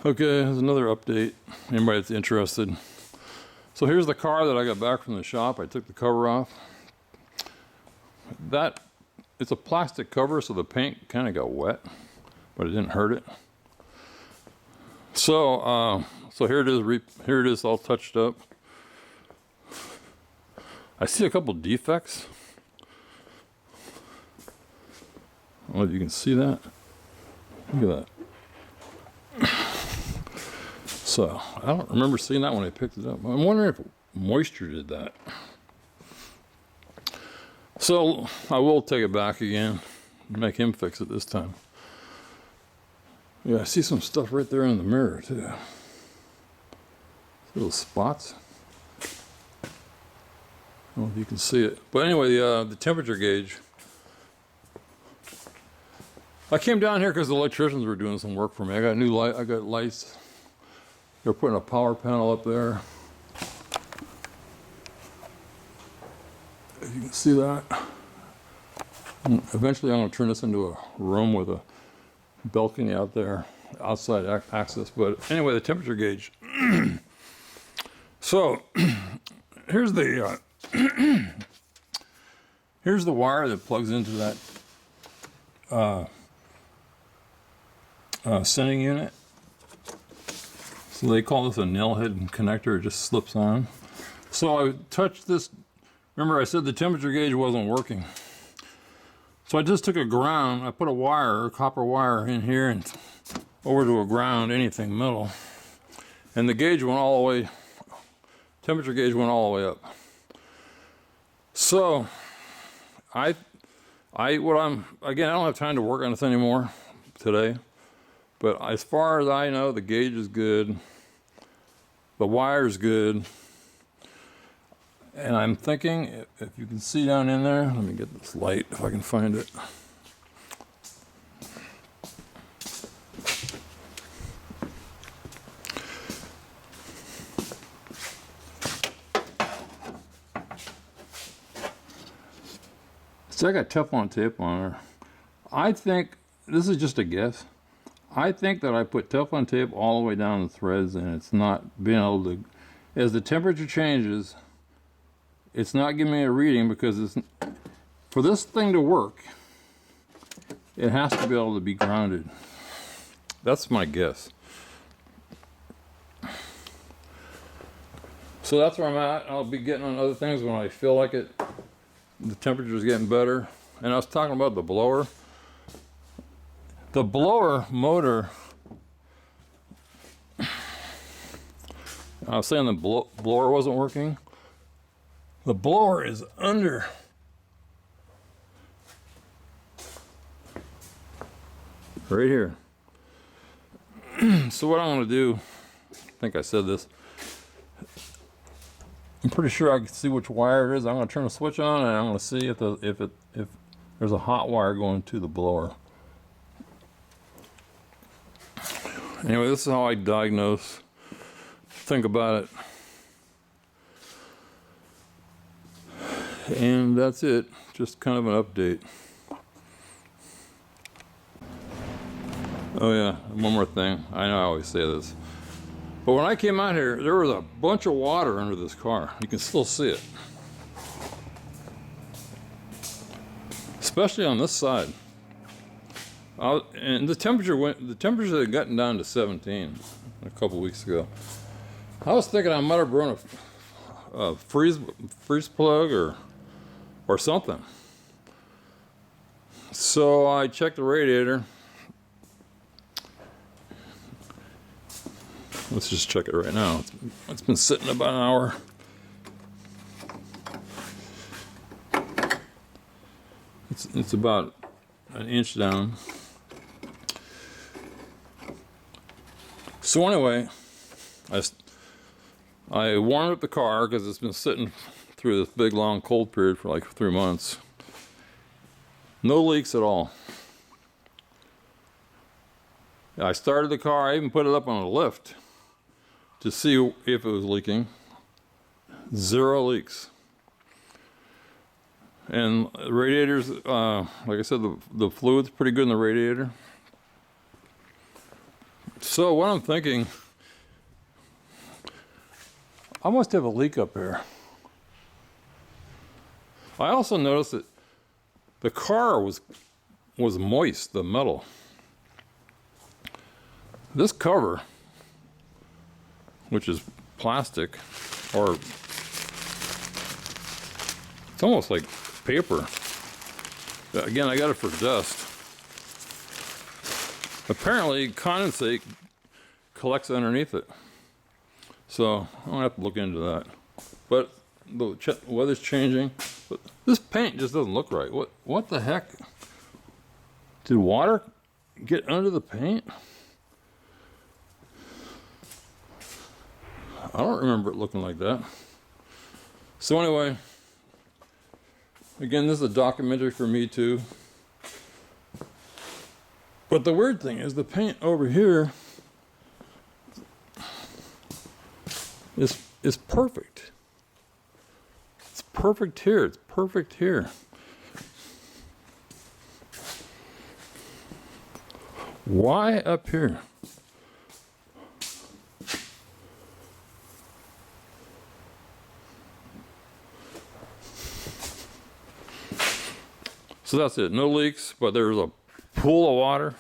Okay, there's another update. Anybody that's interested. So here's the car that I got back from the shop. I took the cover off. It's a plastic cover, so the paint kind of got wet, but it didn't hurt it. So here it is. Here it is, all touched up. I see a couple defects. I don't know if you can see that. Look at that. So I don't remember seeing that when I picked it up. I'm wondering if moisture did that. So I will take it back again, make him fix it this time. Yeah, I see some stuff right there in the mirror too. Little spots. I don't know if you can see it. But anyway, the temperature gauge. I came down here because the electricians were doing some work for me. I got new light. I got lights. They're putting a power panel up there. If you can see that. And eventually I'm going to turn this into a room with a balcony out there, outside access. But anyway, the temperature gauge. So here's the here's the wire that plugs into that sending unit. So they call this a nail head connector. It just slips on. So I touched this. Remember I said the temperature gauge wasn't working. So I just took a ground. I put a wire, a copper wire in here and over to a ground, anything metal. And the gauge went all the way, temperature gauge went all the way up. So again, I don't have time to work on this anymore today. But as far as I know, the gauge is good. The wire's good. And I'm thinking, if you can see down in there, let me get this light if I can find it. So I got Teflon tape on her. I think, this is just a guess, I think that I put Teflon tape all the way down the threads and it's not being able to, as the temperature changes, it's not giving me a reading because it's, for this thing to work, it has to be able to be grounded. That's my guess. So that's where I'm at. I'll be getting on other things when I feel like it. The temperature is getting better. And I was talking about the blower. The blower motor, I was saying the blower wasn't working. The blower is under right here. So what I'm going to do, I think I said this, I'm pretty sure I can see which wire it is. I'm going to turn the switch on and I'm going to see if there's a hot wire going to the blower. Anyway, this is how I diagnose, think about it. And that's it, just kind of an update. Oh yeah, one more thing. I know I always say this. But when I came out here, there was a bunch of water under this car. You can still see it. Especially on this side. And the temperature had gotten down to 17 a couple weeks ago. I was thinking I might have run a freeze plug or something. So I checked the radiator. Let's just check it right now. It's been sitting about an hour. It's about an inch down. So anyway, I warmed up the car because it's been sitting through this big long cold period for like 3 months. No leaks at all. I started the car, I even put it up on a lift to see if it was leaking. 0 leaks. And the radiators, like I said, the fluid's pretty good in the radiator. So what I'm thinking, I must have a leak up here. I also noticed that the car was moist, the metal. This cover, which is plastic, or it's almost like paper. Again, I got it for dust. Apparently, condensate collects underneath it. So, I'm gonna have to look into that. But the weather's changing. But this paint just doesn't look right. What the heck? Did water get under the paint? I don't remember it looking like that. So anyway, again, this is a documentary for me too. But the weird thing is the paint over here is perfect. It's perfect here. It's perfect here. Why up here? So that's it. No leaks, but there's a pool of water.